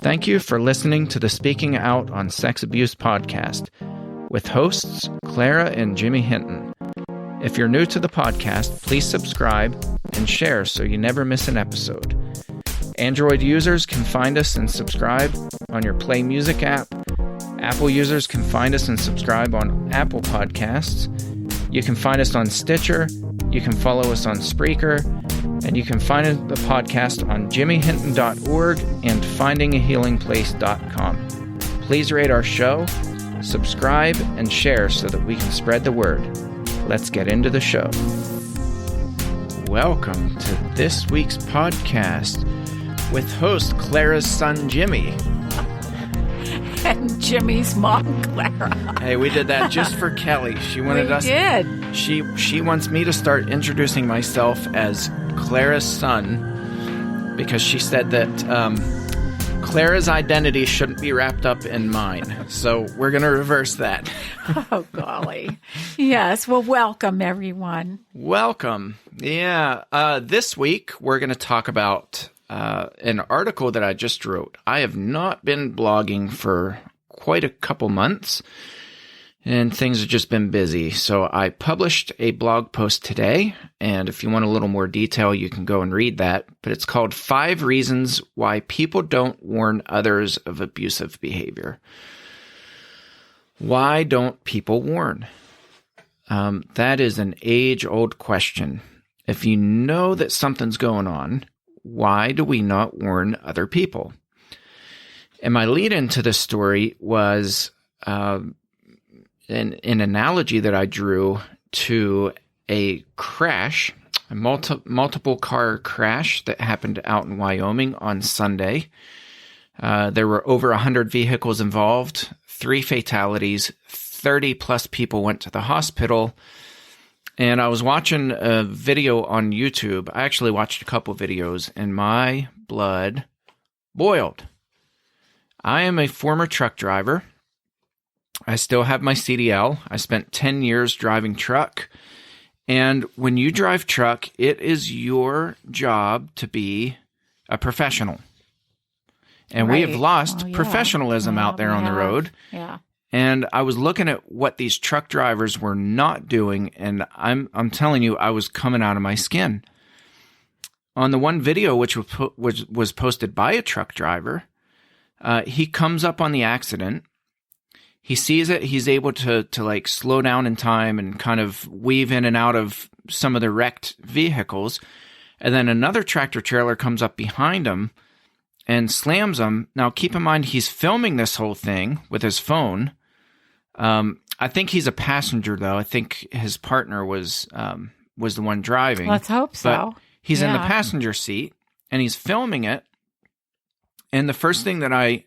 Thank you for listening to the Speaking Out on Sex Abuse podcast with hosts Clara and Jimmy Hinton. If you're new to the podcast, please subscribe and share so you never miss an episode. Android users can find us and subscribe on your Play Music app. Apple users can find us and subscribe on Apple Podcasts. You can find us on Stitcher. You can follow us on Spreaker. And you can find the podcast on jimmyhinton.org and findingahealingplace.com. Please rate our show, subscribe, and share so that we can spread the word. Let's get into the show. Welcome to this week's podcast with host Clara's son, Jimmy. And Jimmy's mom, Clara. Hey, we did that just for Kelly. She wanted us. We did. She wants me to start introducing myself as Clara's son because she said that Clara's identity shouldn't be wrapped up in mine. So we're going to reverse that. Oh, golly. Yes. Well, welcome, everyone. Welcome. Yeah. This week, we're going to talk about an article that I just wrote. I have not been blogging for quite a couple months, and things have just been busy. So I published a blog post today, and if you want a little more detail, you can go and read that. But it's called 5 Reasons Why People Don't Warn Others of Abusive Behavior. Why don't people warn? That is an age-old question. If you know that something's going on, why do we not warn other people? And my lead into this story was an analogy that I drew to a crash, a multiple car crash that happened out in Wyoming on Sunday. There were over 100 vehicles involved, 3 fatalities, 30 plus people went to the hospital. And I was watching a video on YouTube. I actually watched a couple videos, and my blood boiled. I am a former truck driver. I still have my CDL. I spent 10 years driving truck. And when you drive truck, it is your job to be a professional. And we have lost professionalism out there on the road. Yeah. And I was looking at what these truck drivers were not doing, and I'm telling you, I was coming out of my skin. On the one video, which was posted by a truck driver, he comes up on the accident. He sees it. He's able to like slow down in time and kind of weave in and out of some of the wrecked vehicles. And then another tractor trailer comes up behind him and slams him. Now, keep in mind, he's filming this whole thing with his phone. I think he's a passenger, though. I think his partner was the one driving. Let's hope so. But he's in the passenger seat, and he's filming it. And the first thing that I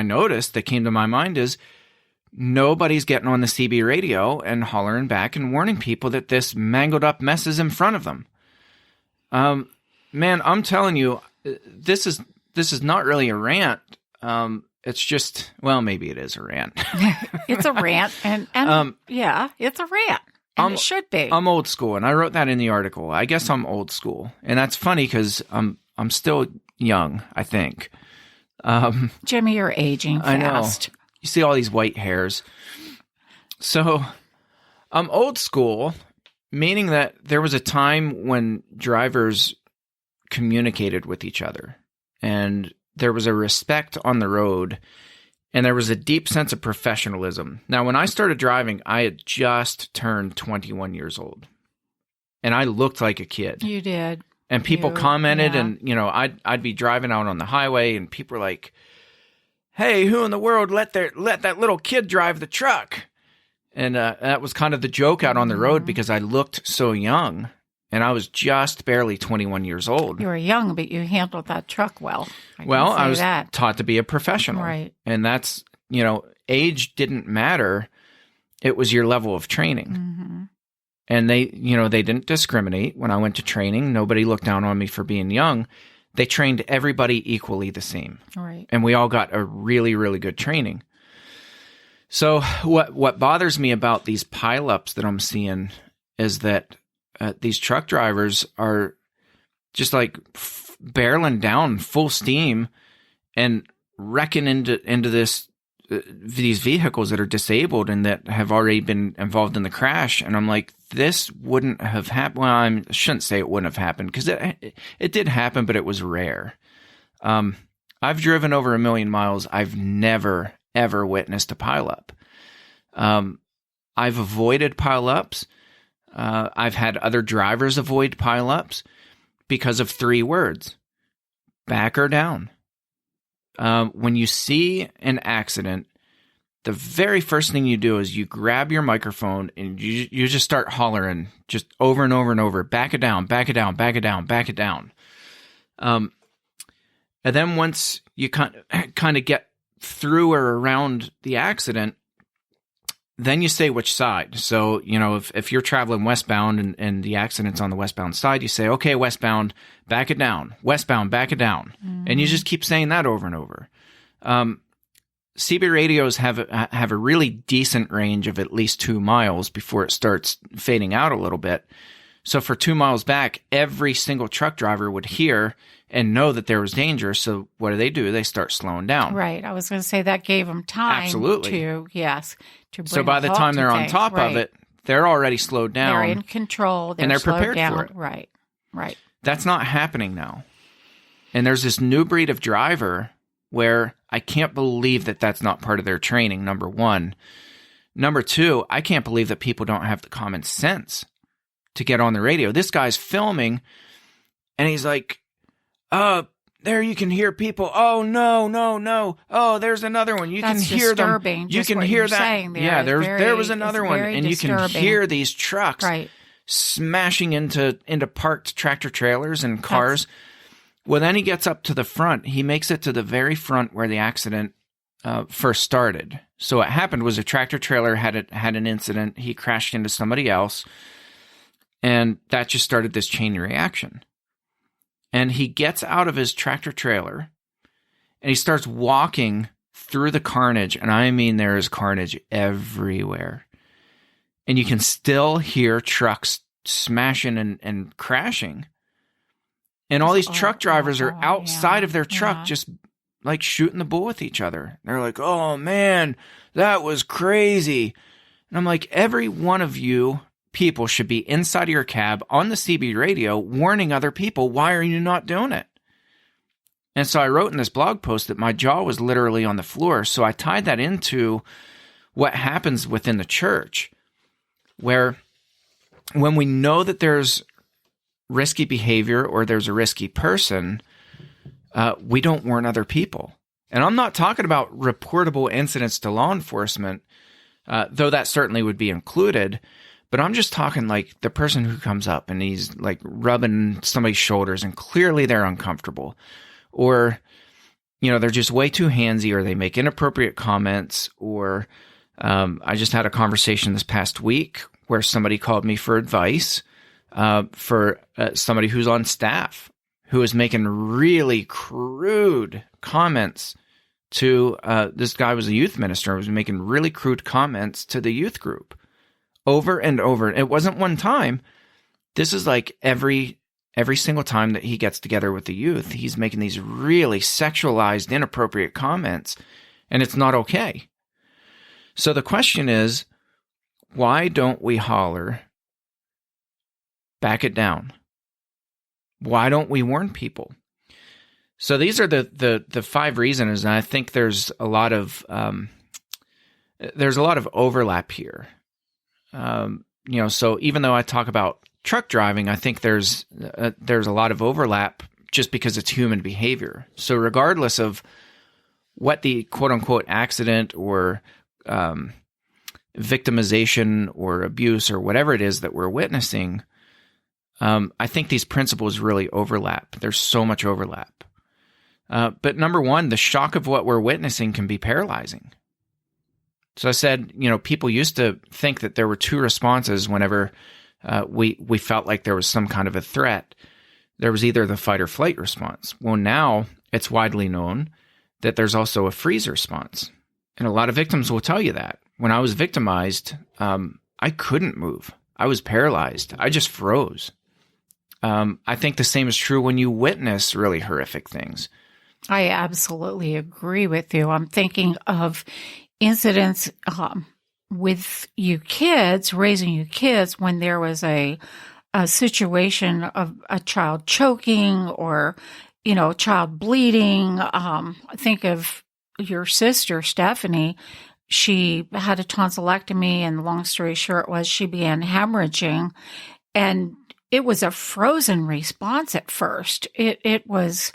noticed that came to my mind is nobody's getting on the CB radio and hollering back and warning people that this mangled up mess is in front of them. Man, I'm telling you, this is not really a rant. It's just, well, maybe it is a rant. It's a rant, and yeah, it's a rant, and it should be. I'm old school, and I wrote that in the article. I guess I'm old school, and that's funny because I'm still young, I think. Jimmy, you're aging fast. I know. You see all these white hairs. So I'm old school, meaning that there was a time when drivers communicated with each other, and there was a respect on the road, and there was a deep sense of professionalism. Now, when I started driving, I had just turned 21 years old, and I looked like a kid. You did. And people commented, and, you know, I'd be driving out on the highway, and people were like, hey, who in the world let that little kid drive the truck? And that was kind of the joke out on the road because I looked so young, and I was just barely 21 years old. You were young, but you handled that truck well. I was taught to be a professional. Right. And that's, you know, age didn't matter. It was your level of training. Mm-hmm. And they didn't discriminate. When I went to training, nobody looked down on me for being young. They trained everybody equally the same. Right. And we all got a really, really good training. So what bothers me about these pileups that I'm seeing is that these truck drivers are just like barreling down full steam, and wrecking into these vehicles that are disabled and that have already been involved in the crash. And I'm like, this wouldn't have happened. Well, I shouldn't say it wouldn't have happened, because it did happen, but it was rare. I've driven over 1 million miles. I've never, ever witnessed a pileup. I've avoided pileups. I've had other drivers avoid pileups because of 3 words: back or down. When you see an accident, the very first thing you do is you grab your microphone and you just start hollering just over and over and over, back it down, back it down, back it down, back it down. And then once you kind of get through or around the accident, then you say which side. So, if you're traveling westbound and the accident's on the westbound side, you say, okay, westbound, back it down. Westbound, back it down. Mm-hmm. And you just keep saying that over and over. CB radios have a really decent range of at least 2 miles before it starts fading out a little bit. So for 2 miles back, every single truck driver would hear and know that there was danger. So what do? They start slowing down. Right. I was going to say that gave them time. Absolutely. To bring so by the time they're on top of it, they're already slowed down. They're in control. And they're prepared for it. Right. That's not happening now. And there's this new breed of driver where I can't believe that that's not part of their training, number one. Number two, I can't believe that people don't have the common sense to get on the radio. This guy's filming, and he's like, there you can hear people. Oh, no. Oh, there's another one. You That's can hear disturbing, them. You can hear that. There. There was another one. And disturbing. You can hear these trucks smashing into parked tractor trailers and cars. Well, then he gets up to the front. He makes it to the very front where the accident first started. So what happened was a tractor trailer had an incident. He crashed into somebody else, and that just started this chain reaction. And he gets out of his tractor trailer, and he starts walking through the carnage. And I mean, there is carnage everywhere. And you can still hear trucks smashing and crashing. And all these truck drivers are outside of their truck just like shooting the bull with each other. They're like, oh, man, that was crazy. And I'm like, every one of you people should be inside of your cab on the CB radio warning other people, why are you not doing it? And so I wrote in this blog post that my jaw was literally on the floor. So I tied that into what happens within the church, where when we know that there's risky behavior or there's a risky person, we don't warn other people. And I'm not talking about reportable incidents to law enforcement, though that certainly would be included. But I'm just talking like the person who comes up and he's like rubbing somebody's shoulders and clearly they're uncomfortable, or, they're just way too handsy, or they make inappropriate comments, or I just had a conversation this past week where somebody called me for advice for somebody who's on staff who is making really crude comments to this guy was a youth minister, was making really crude comments to the youth group. Over and over. It wasn't one time. This is like every single time that he gets together with the youth, he's making these really sexualized, inappropriate comments, and it's not okay. So the question is, why don't we holler, back it down? Why don't we warn people? So these are the 5 reasons, and I think there's a lot of overlap here. So even though I talk about truck driving, I think there's a lot of overlap just because it's human behavior. So regardless of what the quote unquote accident or victimization or abuse or whatever it is that we're witnessing, I think these principles really overlap. There's so much overlap. But number one, the shock of what we're witnessing can be paralyzing. So I said, people used to think that there were 2 responses whenever we felt like there was some kind of a threat. There was either the fight or flight response. Well, now it's widely known that there's also a freeze response. And a lot of victims will tell you that. When I was victimized, I couldn't move. I was paralyzed. I just froze. I think the same is true when you witness really horrific things. I absolutely agree with you. I'm thinking of incidents with you kids, raising you kids, when there was a situation of a child choking or, child bleeding. Think of your sister, Stephanie. She had a tonsillectomy, and long story short was she began hemorrhaging, and it was a frozen response at first. It was,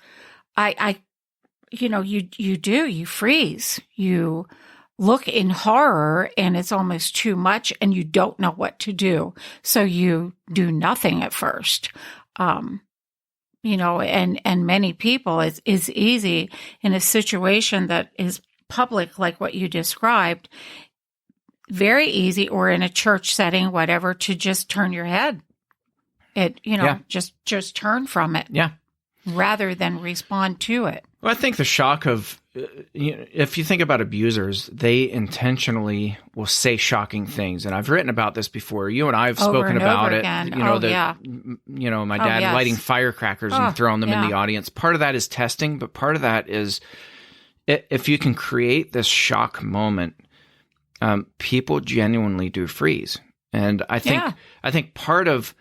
you freeze, you look in horror, and it's almost too much, and you don't know what to do. So you do nothing at first. And many people, it's easy in a situation that is public, like what you described, very easy, or in a church setting, whatever, to just turn your head. Just turn from it. Yeah. Rather than respond to it. Well, I think the shock of, if you think about abusers, they intentionally will say shocking things. And I've written about this before. You and I have spoken about it. Again. My dad lighting firecrackers and throwing them in the audience. Part of that is testing, but part of that is if you can create this shock moment, people genuinely do freeze. And I think part of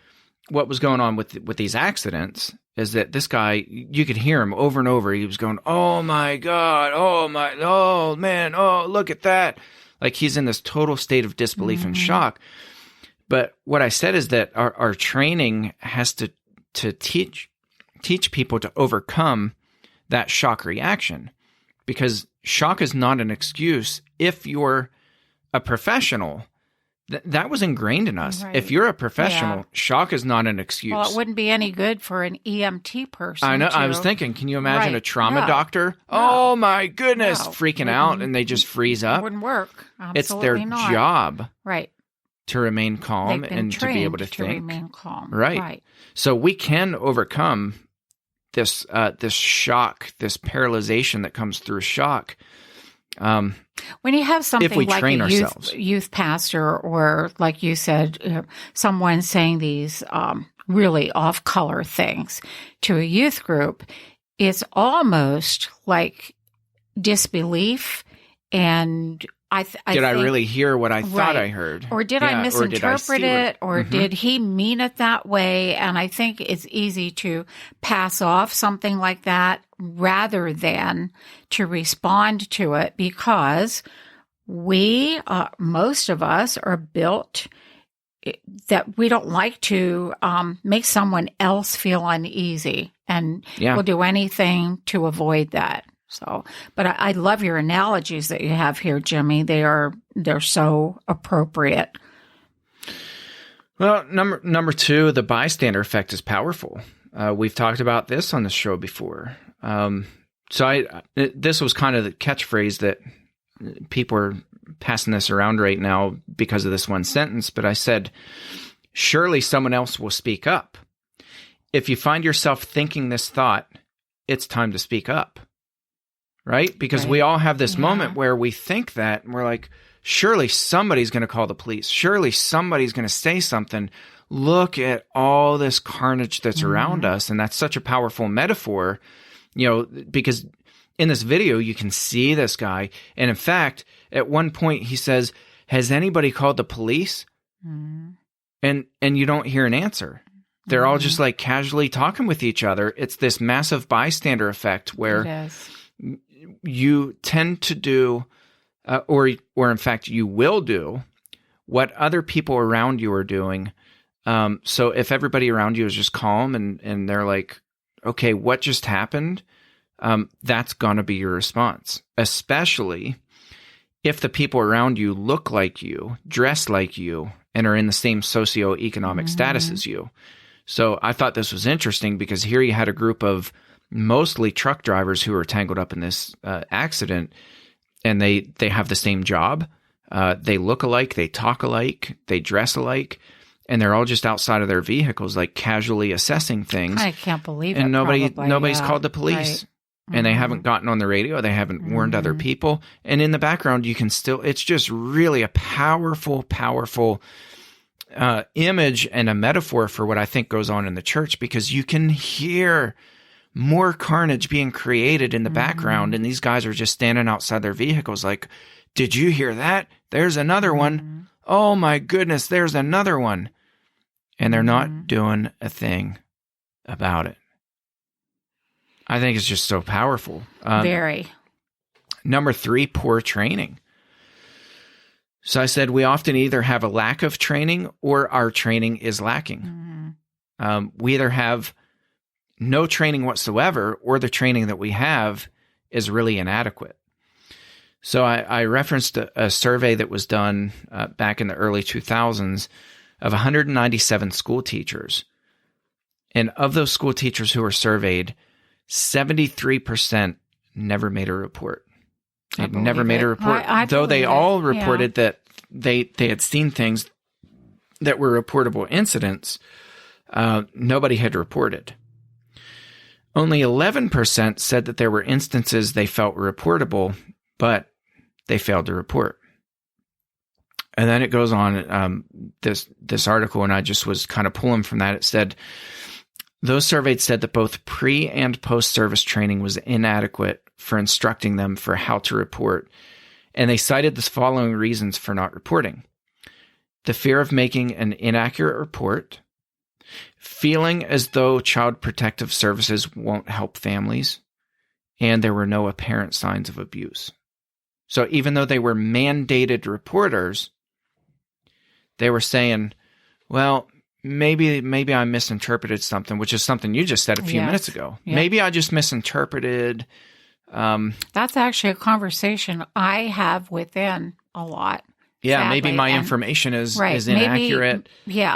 what was going on with these accidents is that this guy, you could hear him over and over. He was going, "Oh my God, oh man, oh, look at that." Like he's in this total state of disbelief and shock. But what I said is that our training has to teach people to overcome that shock reaction, because shock is not an excuse. If you're a professional, that was ingrained in us. Right. If you're a professional, shock is not an excuse. Well, it wouldn't be any good for an EMT person. I know. I was thinking, can you imagine a trauma doctor? No. Oh my goodness, freaking out, and they just freeze up. It wouldn't work. Absolutely it's their job, right, to remain calm and to be able to think. Remain calm, right. So we can overcome this shock, this paralyzation that comes through shock. When you have something like a youth pastor, or like you said, someone saying these really off-color things to a youth group, it's almost like disbelief. And I really hear what I thought I heard? Or did I misinterpret it? Or did he mean it that way? And I think it's easy to pass off something like that rather than to respond to it, because we, most of us, are built that we don't like to make someone else feel uneasy, and we'll do anything to avoid that. So, but I love your analogies that you have here, Jimmy. They're so appropriate. Well, number two, the bystander effect is powerful. We've talked about this on the show before. This was kind of the catchphrase that people are passing this around right now because of this one sentence. But I said, surely someone else will speak up. If you find yourself thinking this thought, it's time to speak up. Right? Because we all have this moment where we think that, and we're like, surely somebody's going to call the police. Surely somebody's going to say something. Look at all this carnage that's around us. And that's such a powerful metaphor, because in this video, you can see this guy. And in fact, at one point he says, "Has anybody called the police?" And you don't hear an answer. They're all just like casually talking with each other. It's this massive bystander effect where you tend to do, or in fact, you will do what other people around you are doing. So if everybody around you is just calm and they're like, okay, what just happened? That's going to be your response, especially if the people around you look like you, dress like you, and are in the same socioeconomic status as you. So I thought this was interesting because here you had a group of mostly truck drivers who are tangled up in this accident, and they have the same job. They look alike, they talk alike, they dress alike, and they're all just outside of their vehicles, like casually assessing things. I can't believe it. And nobody's called the police. Right. And they haven't gotten on the radio. They haven't warned other people. And in the background, you can still, it's just really a powerful, powerful image and a metaphor for what I think goes on in the church, because you can hear more carnage being created in the background, and these guys are just standing outside their vehicles like, did you hear that? There's another one. Oh my goodness, there's another one. And they're not doing a thing about it. I think it's just so powerful. Very. Number 3, poor training. So I said we often either have a lack of training or our training is lacking. We either have no training whatsoever or the training that we have is really inadequate. So I referenced a survey that was done back in the early 2000s of 197 school teachers. And of those school teachers who were surveyed, 73% never made a report. They never made a report, though they all reported that they had seen things that were reportable incidents. Nobody had reported. Only 11% said that there were instances they felt were reportable, but they failed to report. And then it goes on, this article, and I just was kind of pulling from that. It said, those surveyed said that both pre- and post-service training was inadequate for instructing them for how to report. And they cited the following reasons for not reporting: the fear of making an inaccurate report, feeling as though Child Protective Services won't help families, and there were no apparent signs of abuse. So even though they were mandated reporters, they were saying, well, maybe I misinterpreted something, which is something you just said a few minutes ago. Yep. Maybe I just misinterpreted. That's actually a conversation I have within a lot. Yeah, sadly. Maybe my information is inaccurate.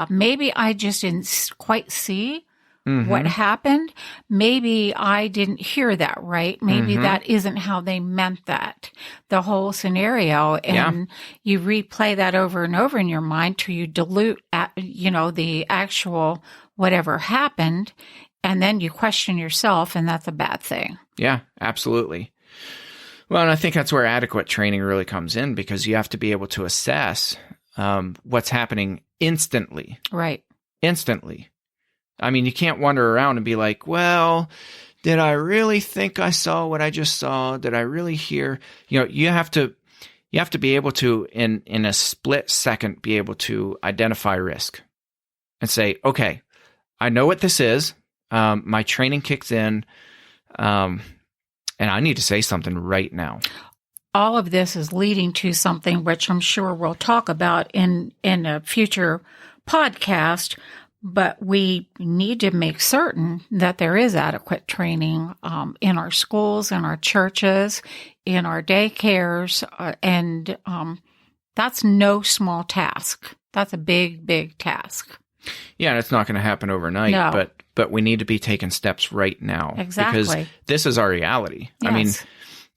Maybe I just didn't quite see what happened. Maybe I didn't hear that right. Maybe that isn't how they meant that, the whole scenario. And you replay that over and over in your mind till you dilute, the actual whatever happened. And then you question yourself, and that's a bad thing. Yeah, absolutely. Well, and I think that's where adequate training really comes in, because you have to be able to assess what's happening instantly. Right. Instantly. I mean, you can't wander around and be like, well, did I really think I saw what I just saw? Did I really hear? You have to be able to, in a split second, be able to identify risk and say, okay, I know what this is. My training kicks in, and I need to say something right now. All of this is leading to something which I'm sure we'll talk about in a future podcast, but we need to make certain that there is adequate training in our schools, in our churches, in our daycares, and that's no small task. That's a big, big task. Yeah, and it's not going to happen overnight, No. but we need to be taking steps right now. Exactly. Because this is our reality. Yes. I mean,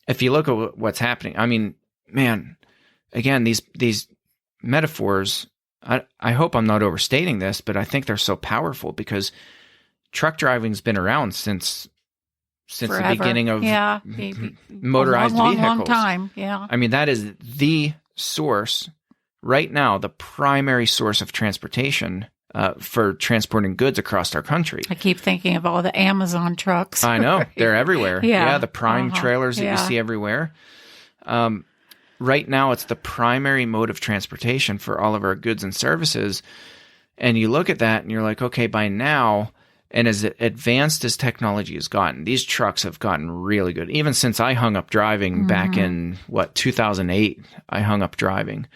if you look at what's happening, I mean, man, again, these metaphors, I hope I'm not overstating this, but I think they're so powerful, because truck driving's been around since Forever. the beginning of motorized long, vehicles. long time, yeah. I mean, that is the source right now, the primary source of transportation for transporting goods across our country. I keep thinking of all the Amazon trucks. I know. They're everywhere. Yeah. The prime trailers that you see everywhere. Right now, it's the primary mode of transportation for all of our goods and services. And you look at that and you're like, okay, by now, and as advanced as technology has gotten, these trucks have gotten really good. Even since I hung up driving back in, 2008, I hung up driving.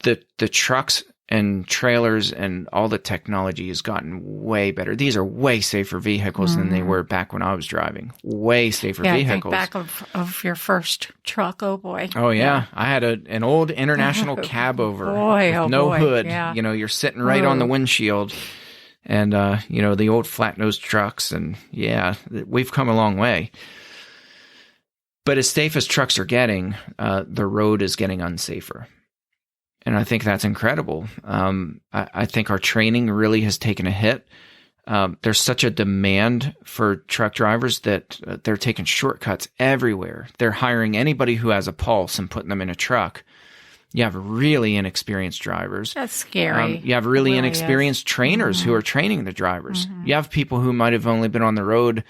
The trucks and trailers and all the technology has gotten way better. These are way safer vehicles than they were back when I was driving. Way safer vehicles. I think back of your first truck. Oh boy. Oh yeah. I had an old International cab over with no hood. Yeah. You're sitting right on the windshield, and the old flat nosed trucks, and we've come a long way. But as safe as trucks are getting, the road is getting unsafer. And I think that's incredible. I think our training really has taken a hit. There's such a demand for truck drivers that they're taking shortcuts everywhere. They're hiring anybody who has a pulse and putting them in a truck. You have really inexperienced drivers. That's scary. You have really It really inexperienced trainers who are training the drivers. You have people who might have only been on the road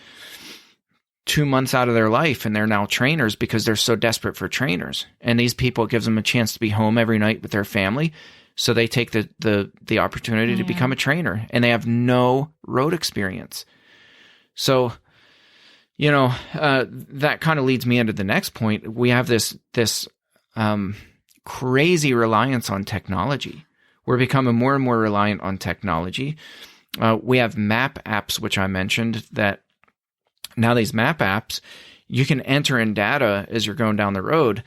2 months out of their life, and they're now trainers because they're so desperate for trainers. And these people, it gives them a chance to be home every night with their family. So they take the opportunity to become a trainer, and they have no road experience. So, that kind of leads me into the next point. We have this crazy reliance on technology. We're becoming more and more reliant on technology. We have map apps, which I mentioned, that now these map apps, you can enter in data as you're going down the road.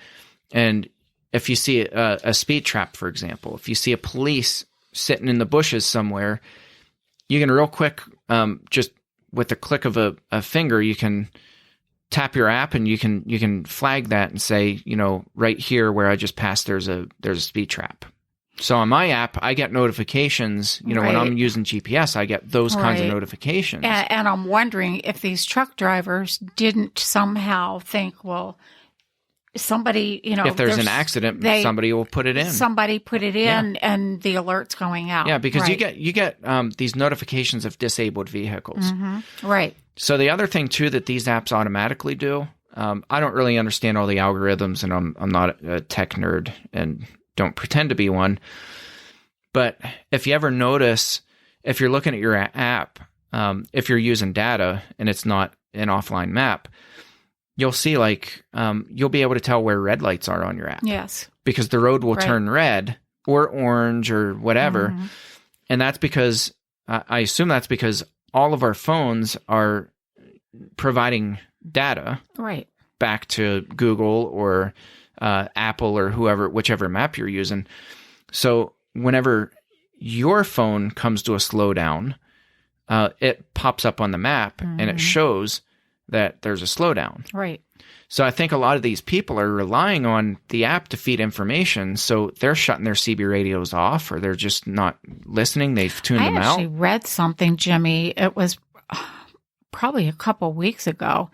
And if you see a speed trap, for example, if you see a police sitting in the bushes somewhere, you can real quick, just with the click of a finger, you can tap your app and you can flag that and say, right here where I just passed, there's a speed trap. So on my app, I get notifications, when I'm using GPS, I get those kinds of notifications. And I'm wondering if these truck drivers didn't somehow think, well, somebody, if there's an accident, somebody will put it in. Somebody put it in and the alert's going out. Yeah, because you get these notifications of disabled vehicles. Mm-hmm. Right. So the other thing too that these apps automatically do, I don't really understand all the algorithms, and I'm not a tech nerd and don't pretend to be one. But if you ever notice, if you're looking at your app, if you're using data and it's not an offline map, you'll see you'll be able to tell where red lights are on your app. Yes. Because the road will turn red or orange or whatever. Mm-hmm. And that's because, I assume that's because all of our phones are providing data back to Google or Apple or whichever map you're using. So whenever your phone comes to a slowdown, it pops up on the map and it shows that there's a slowdown. Right. So I think a lot of these people are relying on the app to feed information. So they're shutting their CB radios off, or they're just not listening. They've tuned them out. I actually read something, Jimmy. It was probably a couple weeks ago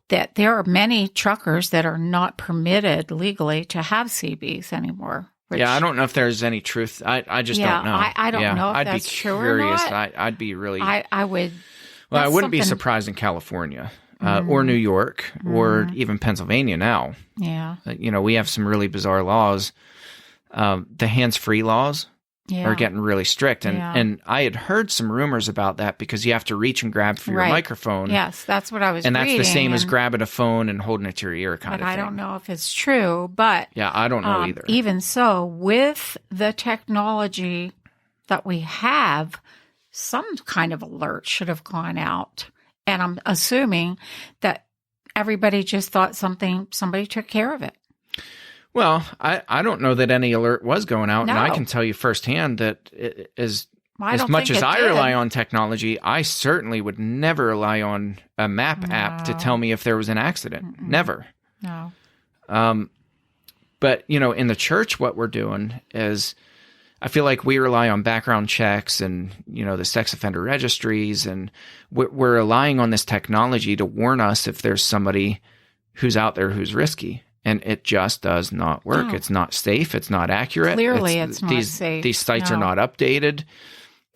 that there are many truckers that are not permitted legally to have CBs anymore. I don't know if there's any truth. I just don't know. I don't know if that's true or not. I'd be really. I would. Well, I wouldn't be surprised in California or New York or even Pennsylvania now. Yeah. We have some really bizarre laws. The hands-free laws are getting really strict. And I had heard some rumors about that because you have to reach and grab for your microphone. Yes, that's what I was reading. And that's the same as grabbing a phone and holding it to your ear kind of thing. I don't know if it's true, but... Yeah, I don't know either. Even so, with the technology that we have, some kind of alert should have gone out. And I'm assuming that everybody just thought somebody took care of it. Well, I don't know that any alert was going out. No. And I can tell you firsthand that as much as I rely on technology, I certainly would never rely on a map app to tell me if there was an accident. Never. No. But, in the church, what we're doing is... I feel like we rely on background checks and, the sex offender registries, and we're relying on this technology to warn us if there's somebody who's out there who's risky. And it just does not work. No. It's not safe. It's not accurate. Clearly, it's not safe. These sites are not updated.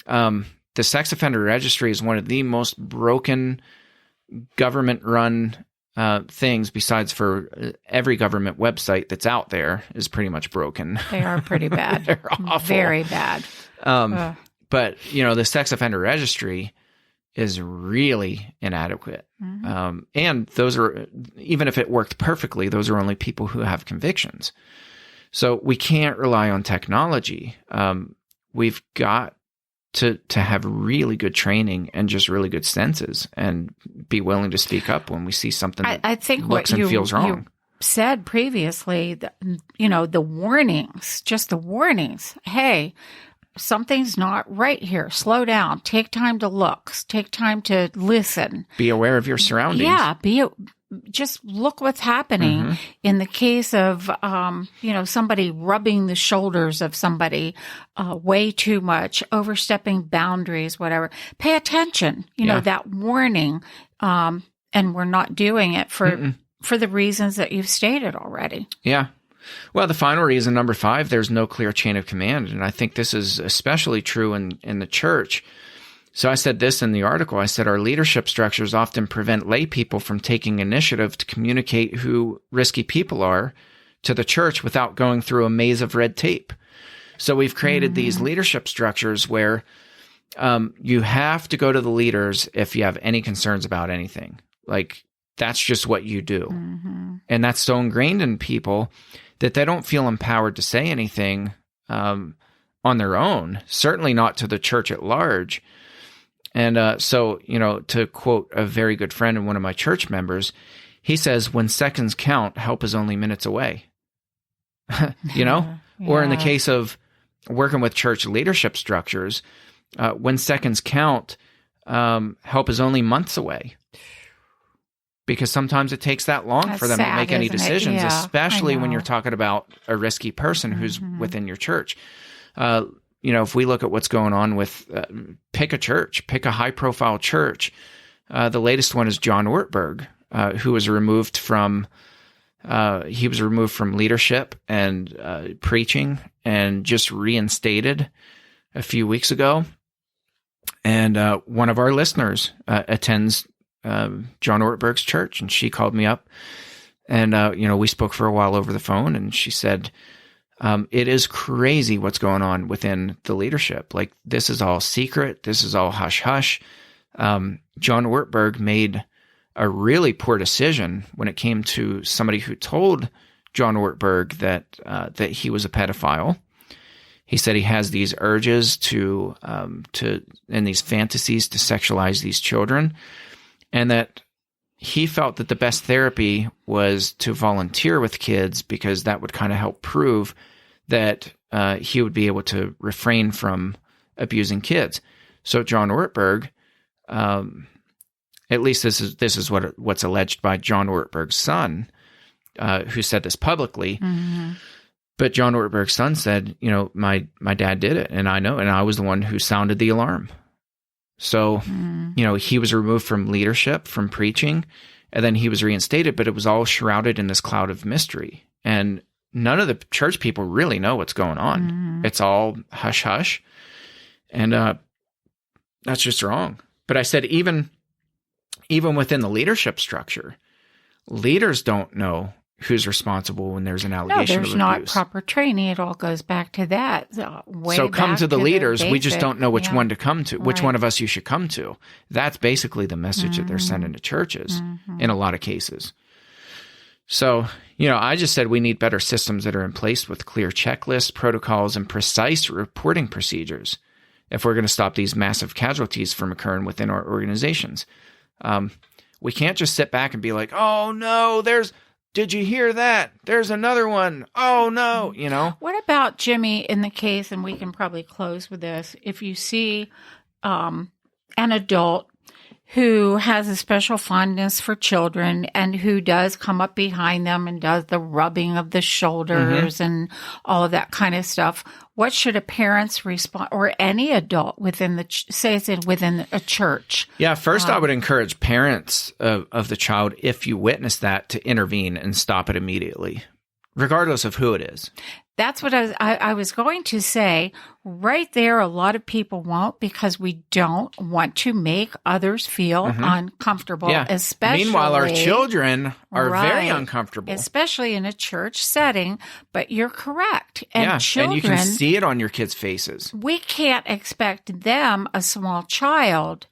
The sex offender registry is one of the most broken government-run things, besides for every government website that's out there, is pretty much broken. They are pretty bad. They're awful. Very bad. But, the sex offender registry is really inadequate. Mm-hmm. And those are, even if it worked perfectly, those are only people who have convictions. So we can't rely on technology. We've got to have really good training and just really good senses, and be willing to speak up when we see something that I think looks and feels wrong. You said previously, the warnings, just the warnings. Hey, something's not right here. Slow down. Take time to look. Take time to listen. Be aware of your surroundings. Yeah. Just look what's happening. Mm-hmm. In the case of, somebody rubbing the shoulders of somebody way too much, overstepping boundaries, whatever. Pay attention. That warning. And we're not doing it for the reasons that you've stated already. Yeah. Well, the final reason, number 5, there's no clear chain of command. And I think this is especially true in the church. So I said this in the article. I said, our leadership structures often prevent lay people from taking initiative to communicate who risky people are to the church without going through a maze of red tape. So we've created these leadership structures where you have to go to the leaders if you have any concerns about anything. Like, that's just what you do. And that's so ingrained in people that they don't feel empowered to say anything on their own, certainly not to the church at large. And so, to quote a very good friend and one of my church members, he says, when seconds count, help is only minutes away. Or in the case of working with church leadership structures, when seconds count, help is only months away. Because sometimes it takes that long for them to make any decisions, especially when you're talking about a risky person who's within your church. If we look at what's going on with, pick a church, pick a high-profile church. The latest one is John Ortberg, who was removed from leadership and preaching, and just reinstated a few weeks ago. And one of our listeners attends John Ortberg's church, and she called me up, and we spoke for a while over the phone, and she said, it is crazy what's going on within the leadership. Like, this is all secret. This is all hush hush. John Ortberg made a really poor decision when it came to somebody who told John Ortberg that he was a pedophile. He said he has these urges and these fantasies to sexualize these children, and that he felt that the best therapy was to volunteer with kids, because that would kind of help prove that he would be able to refrain from abusing kids. So John Ortberg, at least this is what's alleged by John Ortberg's son, who said this publicly. But John Ortberg's son said, my dad did it, and I know, and I was the one who sounded the alarm. So, he was removed from leadership, from preaching, and then he was reinstated, but it was all shrouded in this cloud of mystery. And none of the church people really know what's going on. It's all hush hush. And that's just wrong. But I said, even within the leadership structure, leaders don't know who's responsible when there's an allegation of abuse. There's not proper training. It all goes back to that. So come to the leaders. We just don't know which one to come to, which one of us you should come to. That's basically the message that they're sending to churches in a lot of cases. So, I just said we need better systems that are in place with clear checklists, protocols, and precise reporting procedures if we're going to stop these massive casualties from occurring within our organizations. We can't just sit back and be like, oh, no, did you hear that? There's another one. Oh, no, What about, Jimmy, in the case, and we can probably close with this, if you see an adult who has a special fondness for children and who does come up behind them and does the rubbing of the shoulders and all of that kind of stuff, what should a parent's response, or any adult within within a church? Yeah, first I would encourage parents of the child, if you witness that, to intervene and stop it immediately, regardless of who it is. That's what I was going to say. Right there, a lot of people won't, because we don't want to make others feel uncomfortable, especially. Meanwhile, our children are very uncomfortable. Especially in a church setting, but you're correct. And children, and you can see it on your kids' faces. We can't expect them, a small child,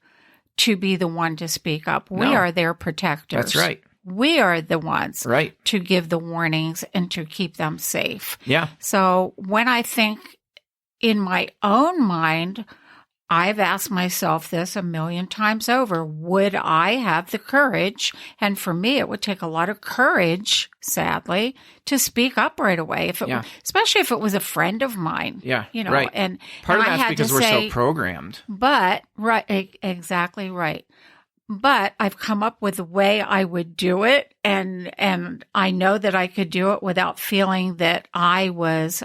to be the one to speak up. We are their protectors. That's right. We are the ones to give the warnings and to keep them safe. Yeah. So when I think in my own mind, I've asked myself this a million times over. Would I have the courage? And for me, it would take a lot of courage, sadly, to speak up right away. Especially if it was a friend of mine. Yeah. Right. And part of that's because we're so programmed. But exactly right. But I've come up with a way I would do it, and I know that I could do it without feeling that I was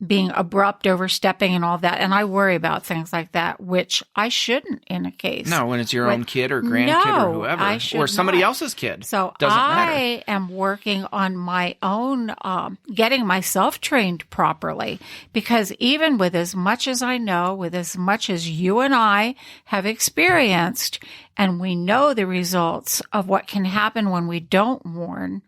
being abrupt, overstepping, and all that. And I worry about things like that, which I shouldn't in a case. No, when it's your own kid or grandkid or whoever, or somebody else's kid. So doesn't matter. I am working on my own, getting myself trained properly, because even with as much as I know, with as much as you and I have experienced, and we know the results of what can happen when we don't warn,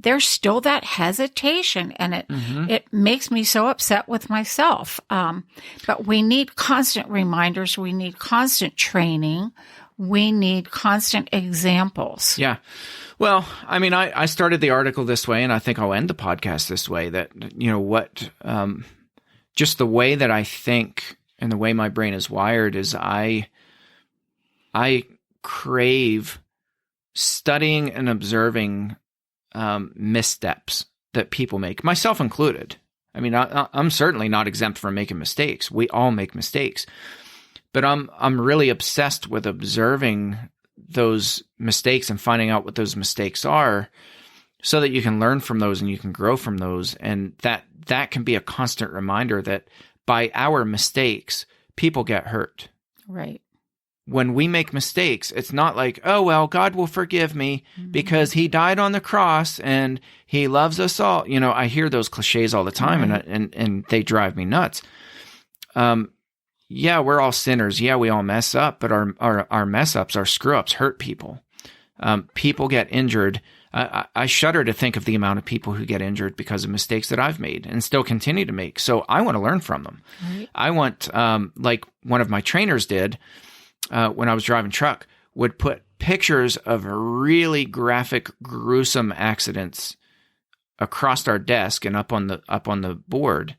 there's still that hesitation, and it makes me so upset with myself. But we need constant reminders. We need constant training. We need constant examples. Yeah. Well, I mean, I started the article this way, and I think I'll end the podcast this way, that, just the way that I think and the way my brain is wired is I crave studying and observing missteps that people make, myself included. I mean, I'm certainly not exempt from making mistakes. We all make mistakes, but I'm really obsessed with observing those mistakes and finding out what those mistakes are, so that you can learn from those and you can grow from those, and that can be a constant reminder that by our mistakes, people get hurt. Right. When we make mistakes, it's not like, oh, well, God will forgive me because he died on the cross and he loves us all. I hear those cliches all the time, and they drive me nuts. Yeah, we're all sinners. Yeah, we all mess up, but our mess ups, our screw ups hurt people. People get injured. I shudder to think of the amount of people who get injured because of mistakes that I've made and still continue to make. So I want to learn from them. Right. I want, like one of my trainers did, when I was driving truck, would put pictures of really graphic, gruesome accidents across our desk and up on the board,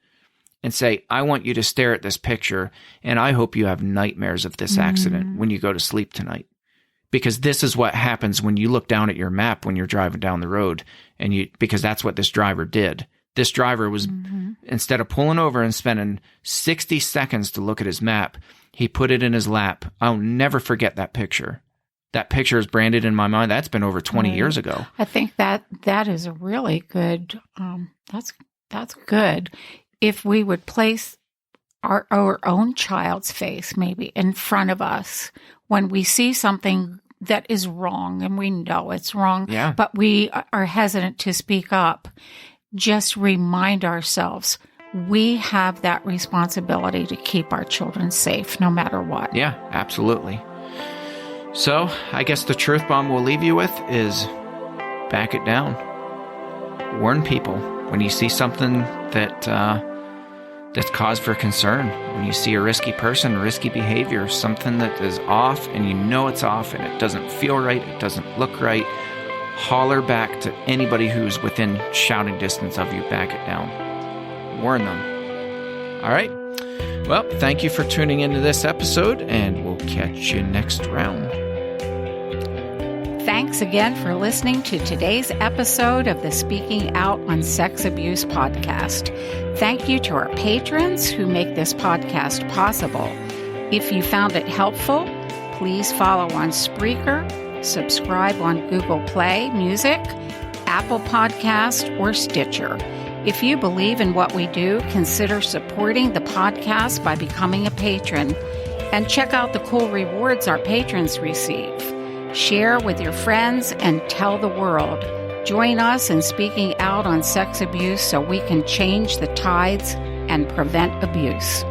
and say, I want you to stare at this picture, and I hope you have nightmares of this accident when you go to sleep tonight. Because this is what happens when you look down at your map when you're driving down the road, because that's what this driver did. This driver was, instead of pulling over and spending 60 seconds to look at his map, he put it in his lap. I'll never forget that picture. That picture is branded in my mind. That's been over 20 years ago. I think that is a really good, that's good. If we would place our own child's face maybe in front of us when we see something that is wrong, and we know it's wrong, but we are hesitant to speak up, just remind ourselves we have that responsibility to keep our children safe no matter what. Yeah, absolutely. So I guess the truth bomb we'll leave you with is back it down. Warn people when you see something that's cause for concern. When you see a risky person, risky behavior, something that is off and you know it's off and it doesn't feel right, it doesn't look right, holler back to anybody who's within shouting distance of you. Back it down. Warn them. All right. Well, thank you for tuning into this episode, and we'll catch you next round. Thanks again for listening to today's episode of the Speaking Out on Sex Abuse podcast. Thank you to our patrons who make this podcast possible. If you found it helpful, please follow on Spreaker, subscribe on Google Play Music, Apple Podcast, or Stitcher. If you believe in what we do, consider supporting the podcast by becoming a patron, and check out the cool rewards our patrons receive. Share with your friends and tell the world. Join us in speaking out on sex abuse so we can change the tides and prevent abuse.